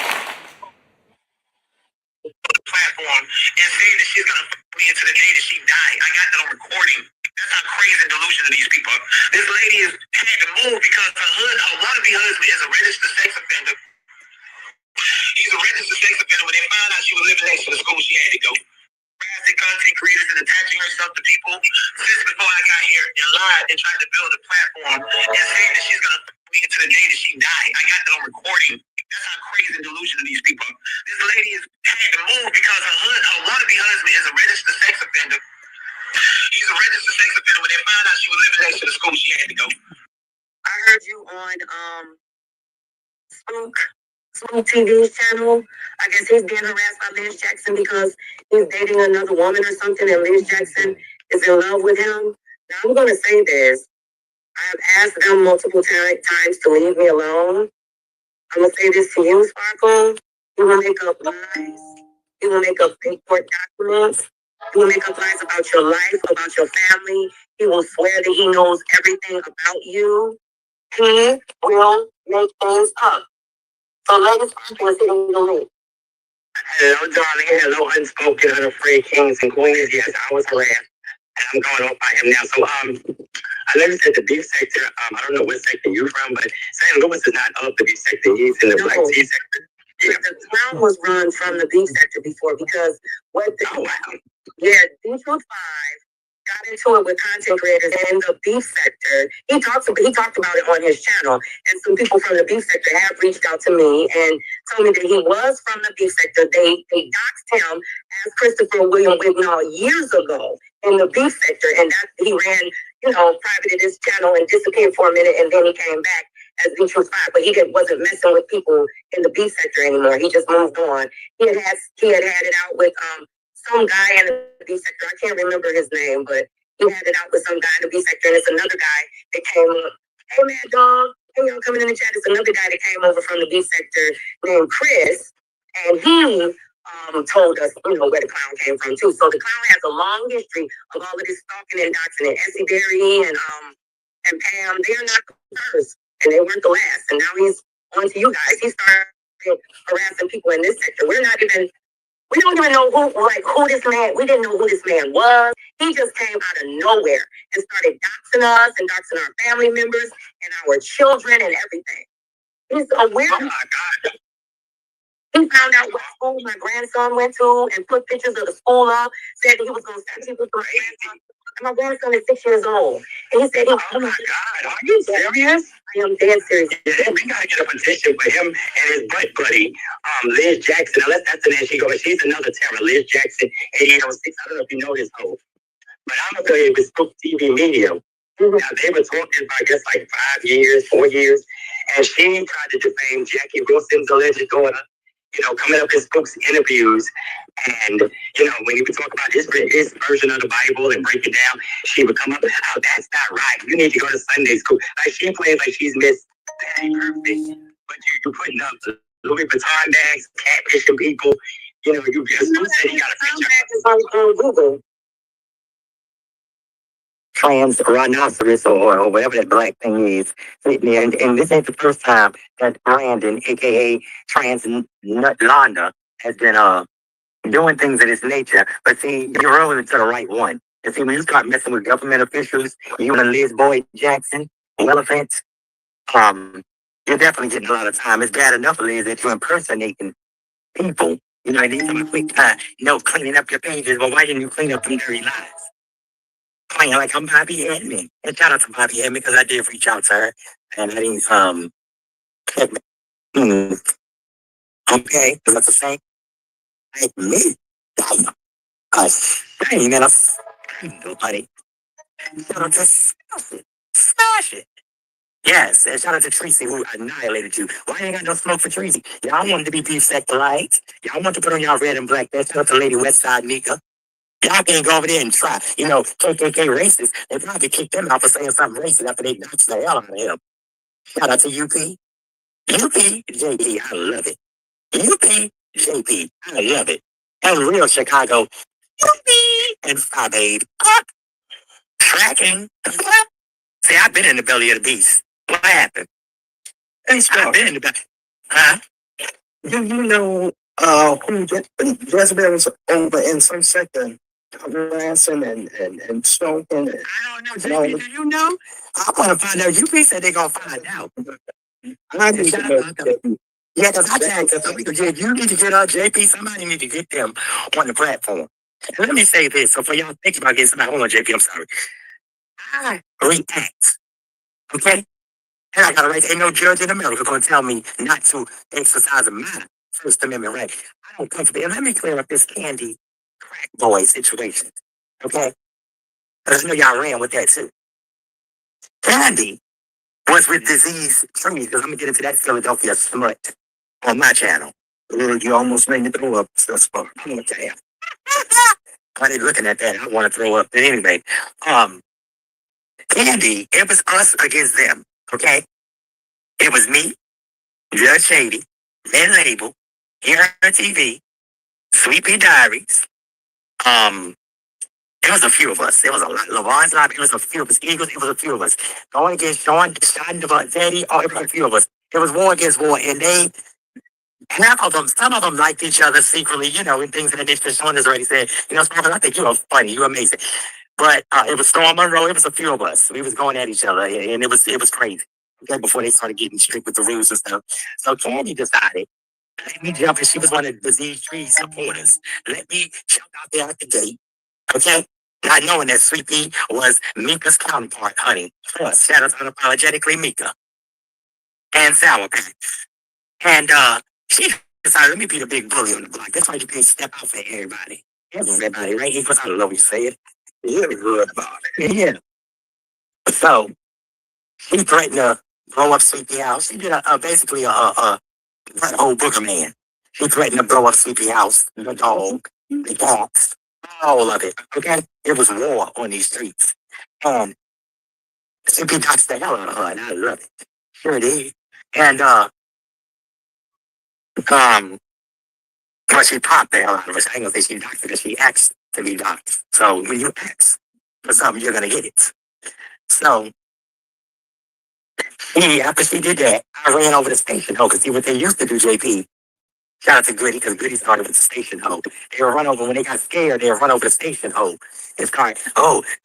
S2: platform and saying that she's gonna fuck me into the day that she died. I got that on recording. That's how crazy and delusional these people are. This lady is had to move because her wannabe husband is a registered sex offender. He's a registered sex offender. When they found out she was living next to the school, she had to go. Harassing content creators and attaching herself to people since before I got here and lied and tried to build a platform and saying that she's gonna fuck me into the day that she died. I got that on recording. That's how crazy and delusional these people are. This lady is had to move because her wannabe husband is a registered sex offender. He's a registered sex offender. When they found out she was living next to the school, she had to go. I heard you on Spook TV's channel. I guess he's being harassed by Liz Jackson because he's dating another woman or something, and Liz Jackson is in love with him. Now I'm gonna say this. I've asked them multiple times to leave me alone. I'm gonna say this to you, Sparkle. He will make up lies. He will make up fake court documents. He will make up lies about your life, about your family. He will swear that he knows everything about you. He will make things up. So Lady Sparkle is hitting the link. Hello, darling. Hello, unspoken, unafraid kings and queens. Yes, I was harassed. And I'm going off by him now. So, I know you said the beef sector. I don't know what sector you're from, but St. Louis is not of the beef sector. He's in the black tea sector. Yeah. The town was run from the beef sector before because D-Truth 5 got into it with content creators in the beef sector. He talked about it on his channel, and some people from the beef sector have reached out to me and told me that he was from the beef sector. They doxed him as Christopher William Wignall years ago in the beef sector, and that he ran, privated his channel and disappeared for a minute, and then he came back as D-Truth 5, but he wasn't messing with people in the beef sector anymore. He just moved on. He had it out with some guy in the B sector. I can't remember his name, but he had it out with some guy in the B sector, and it's another guy that came up. Hey, Mad Dog. Hey, y'all coming in the chat. It's another guy that came over from the B sector named Chris, and he told us, where the clown came from, too. So the clown has a long history of all of this stalking and doxing. And Essie Berry and Pam, they're not the first, and they weren't the last. And now he's on to you guys. He started harassing people in this sector. We don't even know who this man, we didn't know who this man was. He just came out of nowhere and started doxing us and doxing our family members and our children and everything. He's a weirdo. Oh my God. He found out what school my grandson went to and put pictures of the school up, said that he was going to send people to my grandson. And my grandson is 6 years old. And he said, oh my God, are you serious? I am dead serious. Yeah, we got to get a petition for him and his butt buddy, Liz Jackson. Now, that's the name she goes. She's another terror, Liz Jackson, 8806. I don't know if you know this hoe. But I'm affiliated with Spook TV Media. Mm-hmm. Now, they were talking for, I guess, like 5 years, 4 years. And she tried to defame Jackie Wilson's alleged daughter, coming up in Spook's interviews. And, when he would talk about his version of the Bible and break it down, she would come up and, oh, that's not right. You need to go to Sunday school. Like, she plays like she's Miss That Ain't Perfect. But you're putting up the Louis Vuitton bags, catfishing people. You just said he got a picture. On Google. Trans rhinoceros or whatever that black thing is sitting there. And this ain't the first time that Brandon, aka Trans Nut Londa, has been doing things of this nature. But see, you're rolling to the right one. And see, when you start messing with government officials, you and Liz Boyd Jackson, Elephant, you're definitely getting a lot of time. It's bad enough, Liz, that you're impersonating people. I need some quick cleaning up your pages, but why didn't you clean up them dirty lies? Playing like I'm Bobby Edmond. And shout out to Bobby Edmond because I did reach out to her. And I didn't, okay, what's the same?
S3: like me. I'm ashamed and a scandal, buddy. Shout out to Smash It. Yes, and shout out to Tracy who annihilated you. Why ain't got no smoke for Tracy? Y'all wanted to be beef sector light. Y'all want to put on y'all red and black. Shout out to Lady Westside Nika. Y'all can go over there and try. You know, KKK racists, they probably kicked them out for saying something racist after they knocked the hell out of him. Shout out to UP. UP, JP, I love it. UP, JP, I love it. And real Chicago, UP, and Fababe, up, tracking. See, I've been in the belly of the beast. What happened? I've been in the belly. Huh? Do you know who Jezebel was over in some sector? Ransom and Stoke and I don't know, JP, do you know? I want to find out. UP said they're gonna find out. I need to know. Yeah, because I tagged us. You need to get on JP. Somebody need to get them on the platform. And let me say this. So for y'all thinking about getting somebody, hold on, JP, I'm sorry. I react. Okay? And I got a right. Ain't no judge in America going to tell me not to exercise my First Amendment right. I don't come for that. And let me clear up this Candy crack boy situation. Okay? Because I know y'all ran with that too. Candy was with disease trees, because I'm going to get into that Philadelphia smut on my channel. You almost made me throw up. I'm going to tell you. I ain't looking at that. I want to throw up. But anyway, Candy, it was us against them. Okay? It was me, Judge Shady, Lynn Label, Here TV, Sweet Pea Diaries. It was a few of us. It was a lot. LeVon's Lobby. It was a few of us. Eagles. It was a few of us. Going against Sean, Teddy. Oh, it was a few of us. It was war against war, and they half of them, some of them liked each other secretly, you know, and things that nature. Sean has already said, you know, Sparkle, I think you are funny, you're amazing. But it was Storm Monroe. It was a few of us. We was going at each other, and it was crazy. Okay, before they started getting strict with the rules and stuff. So Candy decided, let me jump, and she was one of the Disease Tree supporters. Let me jump out there at the gate. Okay? Not knowing that Sweet Pea was Mika's counterpart, honey. Plus, shout out to unapologetically Mika and Sour Patch. And she decided, let me be the big bully on the block. That's why you can't step out for everybody. Everybody, right? Because I love you say it. You're good about it. Yeah. So she threatened to blow up Sleepy House. She did basically a whole Booger Man. She threatened to blow up Sleepy House, the dog, the cats, all of it. Okay? It was war on these streets. Sleepy knocks the hell out of her, and I love it. Sure did. And but she popped the hell out of us. I ain't gonna say she docked because she asked to be docked. So when you ask for something, you're gonna get it. So after she did that, I ran over the station hoe because see what they used to do, JP. Shout out to Gritty because Gritty started with the station hoe. They would run over when they got scared. They would run over the station hoe. It's called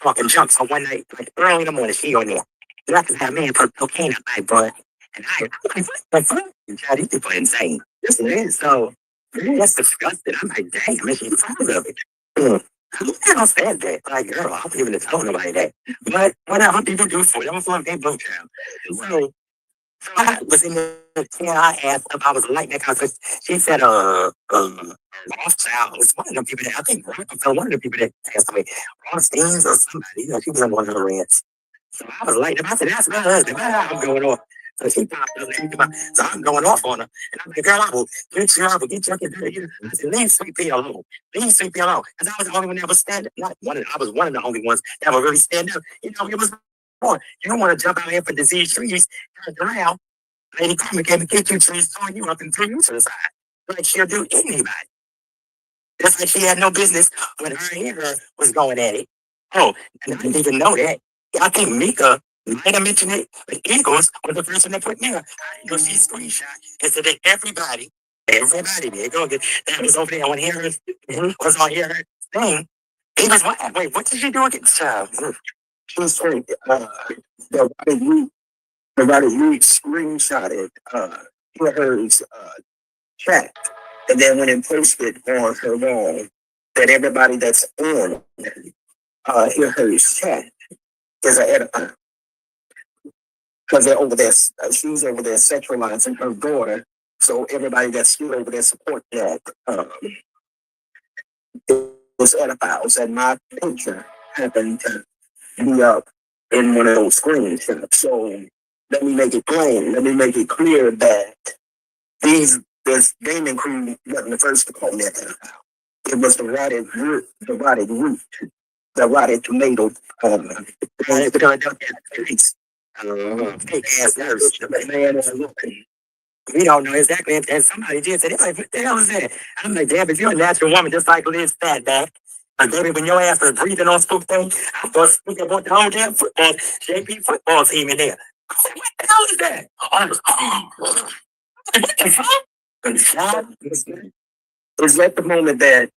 S3: talking junk. So one night, like early in the morning, she on there. You have to have me put cocaine up my butt, and I like what the fuck? God, these people are insane. This is so. That's disgusting. I'm like, damn, man, she's proud of it. Who the hell said that? Like, girl, I don't even tell nobody that. But whatever people do for it, I'm going to both down. So I was in the chair. I asked if I was like that because she said, Rothschild was one of the people that I think Rockefeller, one of the people that passed away. Rothstein's or somebody, you know, she was on one of the rants. So I was like, I said, that's my husband. I'm going off. So she popped up, so I'm going off on her. And I'm like, girl, I will get you, I will get you. I said, leave Sweet Pea alone. Leave Sweet Pea alone. Because I was the only one that was standing, I was one of the only ones that would really stand up. You know, it was more. You don't want to jump out here for disease trees, turn around. Lady Carmen came and get you trees, throwing you up and threw you to the side. Like she'll do anybody. That's like she had no business when her and her was going at it. Oh, and I didn't even know that. I think Mika might have mentioned it, but Eagles was the person that put me on. You know, she screenshot and said that everybody, there you go, that was over there on here, was on here thing. He was, what? Wait, what did you do against child? She was saying, the Roddy Reed screenshotted her chat and then went and posted on her wall that everybody that's on hear her chat is an editor. Because they're over there, she's over there sexualizing her daughter. So everybody that's still over there support that.
S4: those pedophiles, and my picture happened to be up in one of those screenshots. So let me make it plain. Let me make it clear that this gaming crew wasn't the first to call me a pedophile. It was the rotted root, the rotted tomato. Fake ass nurse, the man. We don't know exactly. And somebody did say, like, what the hell is that? I'm like, damn, if you're a natural woman, just like Liz Fat back. And baby, when your ass was breathing on spook thing, I was speaking about the whole damn football, JP football team in there. I said, what the hell is that? I was, what the fuck? And shot. Is at the moment that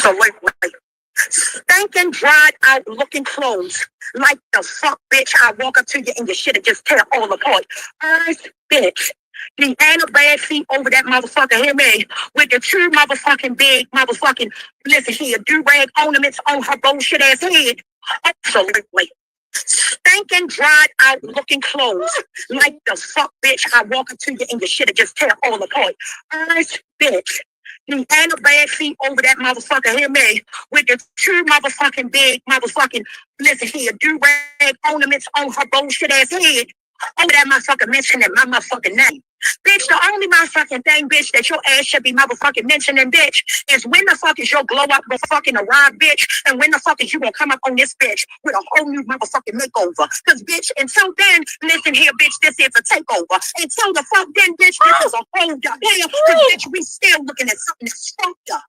S4: so wait. Stinking, dried out looking clothes. Like the fuck, bitch. I walk up to you and your shit and just tear all apart. Earth, bitch. The ain't a bad feet over that motherfucker, hear me? With the true motherfucking big motherfucking, listen here, do-rag ornaments on her bullshit ass head. Absolutely. Stinking, dried out looking clothes. Like the fuck, bitch. I walk up to you and your shit and just tear all apart. Earth, bitch. The ain't a bad feet over that motherfucker, hear me? With the true motherfucking big motherfucking, listen here, do-rag ornaments on her bullshit ass head. Over that motherfucker mentioning my motherfucking name. Bitch, the only motherfucking thing, bitch, that your ass should be motherfucking mentioning, bitch, is when the fuck is your glow up motherfucking arrive, bitch, and when the fuck is you gonna come up on this bitch with a whole new motherfucking makeover. Cause bitch, until then, listen here, bitch, this is a takeover. Until the fuck then, bitch, this is a hold up here. Cause bitch, we still looking at something that's fucked up.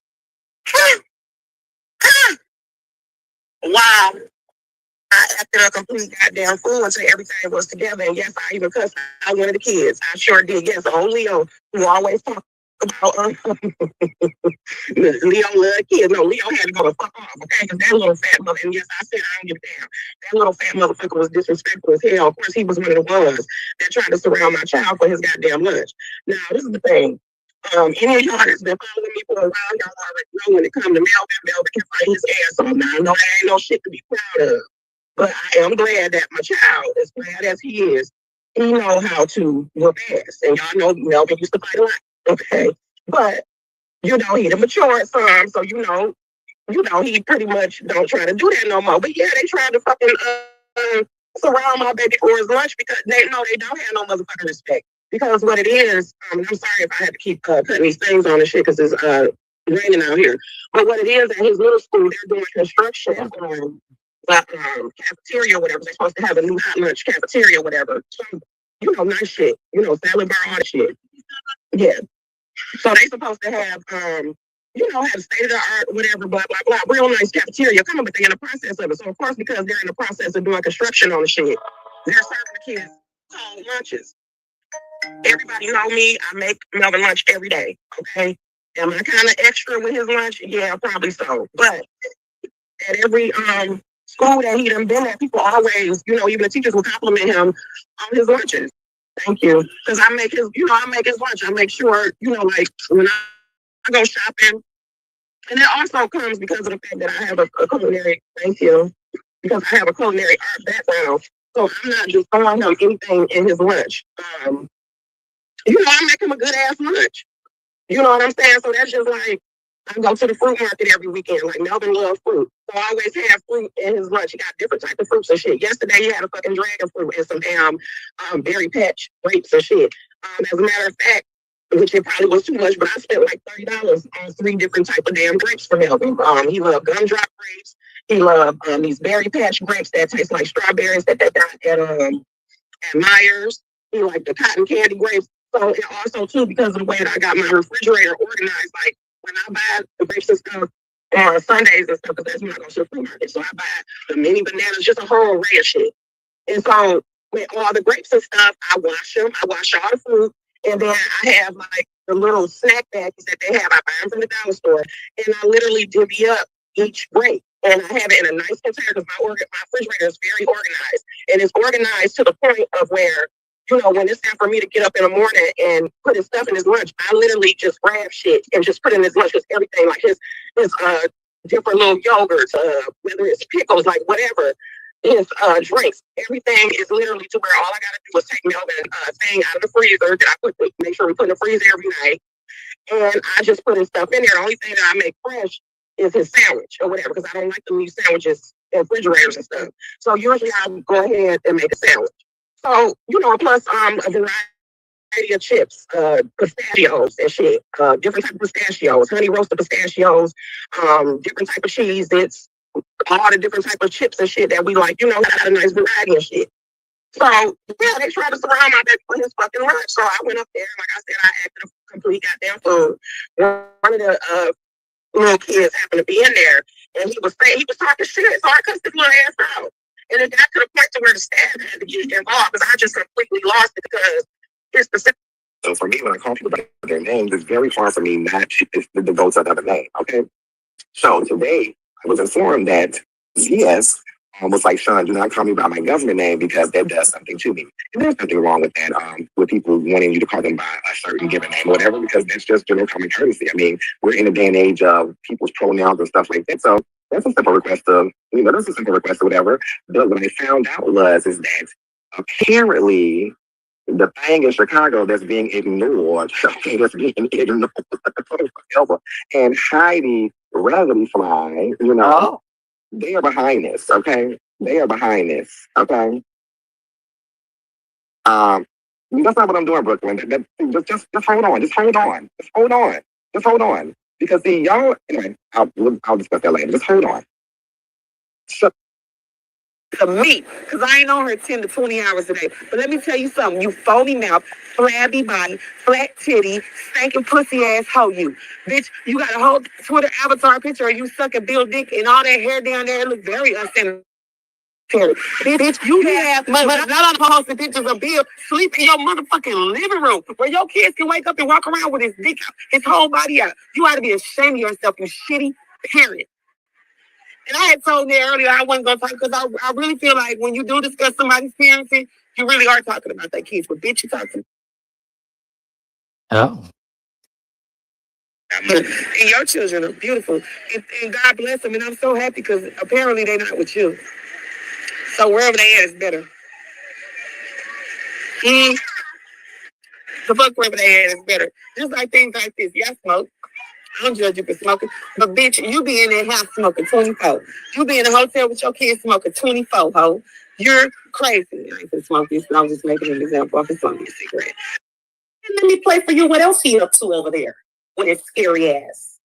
S4: Wow. I acted a complete goddamn fool until everything was together. And yes, I even cussed out one of the kids. I sure did. Yes, old Leo, who always talk about Leo love kids. No, Leo had to go the fuck off, okay? Because that little fat mother, and yes, I said I don't give a damn. That little fat motherfucker was disrespectful as hell. Of course, he was one of the ones that tried to surround my child for his goddamn lunch. Now, this is the thing. Any of y'all that's been following me for a while, y'all already know when it comes to Melvin can fight his ass off. Now, I know there ain't no shit to be proud of. But I am glad that my child, as glad as he is, he know how to whoop ass. And y'all know Melvin used to fight a lot, okay? But, you know, he the mature son, so you know, he pretty much don't try to do that no more. But yeah, they tried to fucking surround my baby for his lunch because they know they don't have no motherfucking respect. Because what it is, I'm sorry if I had to keep cutting these things on and shit because it's raining out here. But what it is, at his little school, they're doing construction on cafeteria or whatever. They're supposed to have a new hot lunch cafeteria or whatever. So, you know, nice shit. You know, salad bar, all that shit. Yeah. So they supposed to have, you know, have state of the art, whatever, blah, blah, blah. Real nice cafeteria coming, but they're in the process of it. So, of course, because they're in the process of doing construction on the shit, they're serving the kids cold lunches. Everybody know me. I make Melvin lunch every day. Okay. Am I kind of extra with his lunch? Yeah, probably so. But at every school that he done been at, people always, you know, even the teachers will compliment him on his lunches. Thank you. Because I make his, you know, I make his lunch. I make sure, you know, like when I go shopping, and it also comes because of the fact that I have a culinary, thank you, because I have a culinary art background. So I'm not just throwing him anything in his lunch. You know, I make him a good ass lunch. You know what I'm saying? So that's just like, I go to the fruit market every weekend. Like, Melvin loves fruit. So I always have fruit in his lunch. He got different types of fruits and shit. Yesterday, he had a fucking dragon fruit and some damn berry patch grapes and shit. As a matter of fact, which it probably was too much, but I spent like $30 on 3 different type of damn grapes for Melvin. He loved gumdrop grapes. He loved these berry patch grapes that taste like strawberries that they got at Myers. He liked the cotton candy grapes. So, and also, too, because of the way that I got my refrigerator organized, like, when I buy the grapes and stuff on Sundays and stuff, because that's when I go to the fruit market. So I buy the mini bananas, just a whole array of shit. And so with all the grapes and stuff, I wash them. I wash all the fruit. And then I have like the little snack bags that they have. I buy them from the dollar store. And I literally divvy up each grape. And I have it in a nice container because my refrigerator is very organized. And it's organized to the point of where, you know, when it's time for me to get up in the morning and put his stuff in his lunch, I literally just grab shit and just put in his lunch, just everything, like his different little yogurts, whether it's pickles, like whatever.
S2: his drinks. Everything is literally to where all I gotta do is take Melvin thing out of the freezer that I make sure we put in the freezer every night. And I just put his stuff in there. The only thing that I make fresh is his sandwich or whatever, because I don't like to leave sandwiches in refrigerators and stuff. So usually I'll go ahead and make a sandwich. So, plus a variety of chips, pistachios and shit, different type of pistachios, honey roasted pistachios, different type of cheese. It's all the different type of chips and shit that we like, got a nice variety of shit. So, yeah, they tried to surround my baby with his fucking lunch. So I went up there, and like I said, I acted a complete goddamn fool. One of the little kids happened to be in there, and he was talking shit, so I cussed his little ass out. And it got to the point to where the staff had to get involved, because I just completely lost it, because his specific. So for me, when I call people by their names, it's very hard for me not to devote to another name, okay? So today, I was informed that CS was like, Sean, do not call me by my government name, because that does something to me. And there's nothing wrong with that, with people wanting you to call them by a certain given name or whatever, because that's just general common courtesy. I mean, we're in a day and age of people's pronouns and stuff like that. So that's a simple request of, that's a simple request or whatever. But what I found out is that apparently the thing in Chicago that's being ignored, and Heidi Raggedy Fly, they are behind this, okay? They are behind this, okay? That's not what I'm doing, Brooklyn. Just hold on. Just hold on. Just hold on. Just hold on. Because see, y'all, anyway, I'll discuss that later. Just hold on. So, to me, because I ain't on her 10 to 20 hours a day. But let me tell you something. You phony mouth, flabby body, flat titty, stinking pussy ass hoe you. Bitch, you got a whole Twitter avatar picture of you sucking Bill Dick and all that hair down there. It looks very unsanitary. Bitch, you have not on posting pictures of Bill sleep in your motherfucking living room where your kids can wake up and walk around with his dick out, his whole body out. You ought to be ashamed of yourself, you shitty parent. And I had told there earlier I wasn't going to talk, because I really feel like when you do discuss somebody's parenting, you really are talking about their kids. But bitch, you talking.
S3: Oh.
S2: And your children are beautiful. And God bless them. And I'm so happy, because apparently they're not with you. So wherever they at is better. The fuck wherever they at is better. Just like things like this. Yeah, I smoke. I don't judge you for smoking. But bitch, you be in that house smoking 24. You be in a hotel with your kids smoking 24, ho. You're crazy. I ain't gonna smoke this, but I'm just making an example. I can smoke a cigarette. And let me play for you what else he up to over there with his scary ass.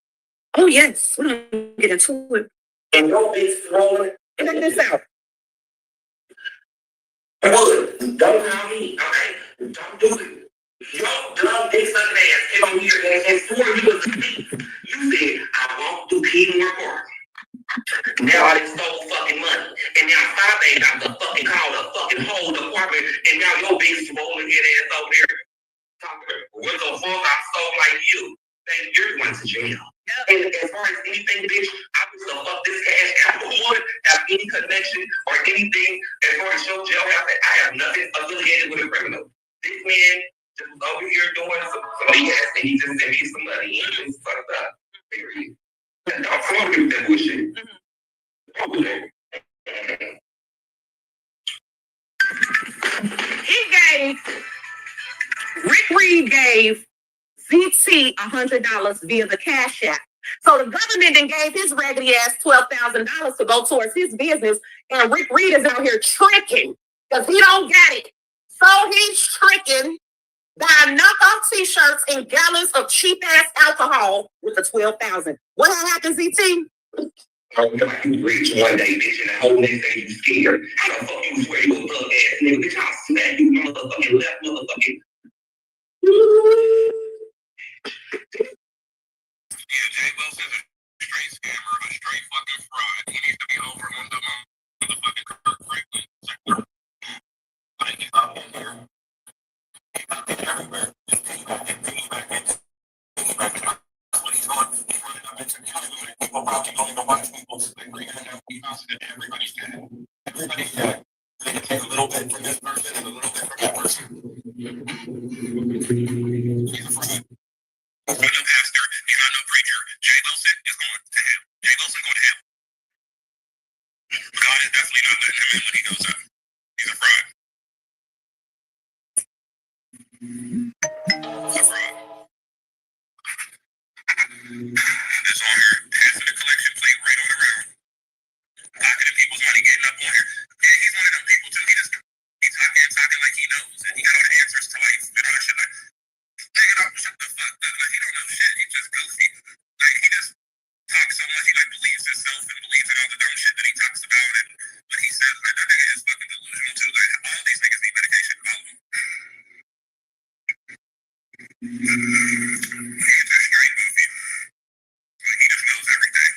S2: Oh yes, we're gonna get into it. And your bitch rolling. And check this out. Don't call me. Okay. Don't do it. Yo, dumb dick sucking ass came over here and swore you was me. You said, I won't do Peter Park. Now I done stole fucking money. And now Friday got the fucking call the fucking whole department. And now your bitch rolling his ass over there. Talking, what the fuck I stole like you? Then you're going to jail. And as far as anything, bitch, I was the fuck this cash out would have any connection or anything as far as your jail house. I have nothing affiliated with a criminal. This man just over here doing some BS, and he just sent me some money. He just fucked up. Period. And I'm from that bullshit. Rick Reed gave ZT $100 via the Cash App. So the government then gave his raggedy ass $12,000 to go towards his business, and Rick Reed is out here tricking because he don't get it. So he's tricking, buying knockoff t-shirts and gallons of cheap ass alcohol with the $12,000. What happens, ZT? Oh, you rich one day, bitch, and the whole next day you scared. How the fuck you swear you a thug ass nigga, bitch? I'll smack you motherfucking left, motherfucking. Yeah, Jay Wilson's a straight scammer, a straight fucking fraud. He needs to be over on the motherfucking Kirk Franklin. Like, he's not in there. He's not in everywhere. He's back in. He's back in. That's what he's on. He's running up into people probably going to watch people. Like, bringing it up. He's not that everybody's dead. Everybody's dead. They can take a little bit from this person and a little bit from that person. He's a fraud. He's not no pastor. He's not no preacher. Jay Wilson is going to hell. Jay Wilson going to hell.
S1: God is definitely not letting him in when he goes up. He's a fraud. He's a fraud. This on here, half of the collection plate right on the round. Pocketing people's money, getting up on here. Yeah, he's one of them people too. He's talking like he knows, and he got all the answers to life and all that shit. Like, nigga, don't shut the fuck up. Like, he don't know shit. He just goofy. Like, he just talks so much. He like believes himself and believes in all the dumb shit that he talks about and what he says. Like, that nigga is fucking delusional too. Like, all these niggas need medication. All of them. He's just straight goofy. Like, he just knows everything.